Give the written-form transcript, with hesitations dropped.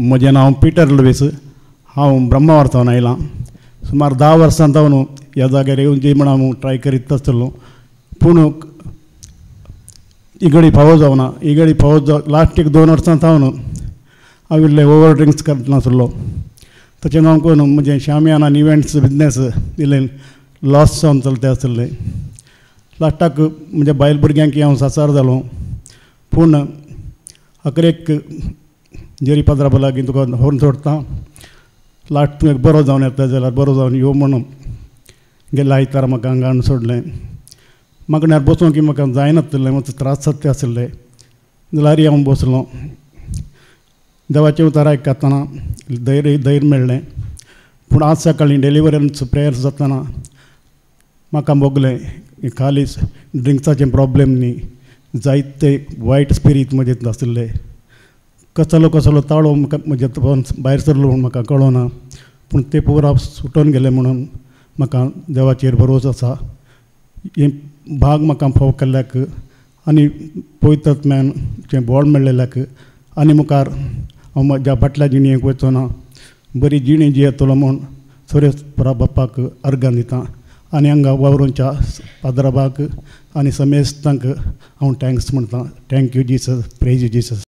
म्हजें नांव पिटर लुईस. हांव ब्रह्मावरतावन आयलां. सुमार 10 वर्सां जावन ह्या जाग्यार येवची म्हण हांव ट्राय करीत आसतलो, पूण इगडी फावो जावना. इगडी फावो लास्ट 2 वर्सां जावन हांव इल्लें ओवर ड्रिंक्स करनासलो. ताचे लागून म्हजें शामियान आनी इव्हेंट्स बिजनेस इल्लें लॉस जावन चलतें आसलें. लास्टाक म्हज्या बायल भुरग्यांक हांव सासार जालो, पूण अकरेक जेरी पाद्राबा लागीं तुका व्हरून सोडटा, लास्ट तुवें बरो जावन येता जाल्यार बरो जावन यो म्हणून गेल्ले आयतार म्हाका हांगा हाडून सोडलें. मागण्यार बसूंक की म्हाका जायनासलें, मातसो त्रास जाता आसले. जाल्यार हांव बसलो. देवाचें उतार आयकतना धैर्य मेळ्ळें. पूण आज सकाळीं डेलिव्हरन्स प्रेयर्स जातना म्हाका भोगलें खाली ड्रिंक्साचें प्रॉब्लेम न्ही, जायते वायट स्पिरीट म्हजें आसले. कसलो ताळो म्हाका म्हजे भायर सरलो म्हूण म्हाका कळना, पूण ते पुरा सुटून गेले म्हणून म्हाका देवाचेर भरोस आसा. हे भाग म्हाका फावो केल्ल्याक आनी पवित्रात्म्याचें बळ मेळ्ळेल्याक आनी मुखार हांव म्हज्या फाटल्या जिणेक वचना, बरी जिणी जियेतलो म्हूण सुरेस्परा बाप्पाक अर्गां दिता. आनी हांगा वावरूच्या पाद्राबाक आनी समेस्तांक हांव थँक्स म्हणटा. Thank you Jesus, praise you Jesus.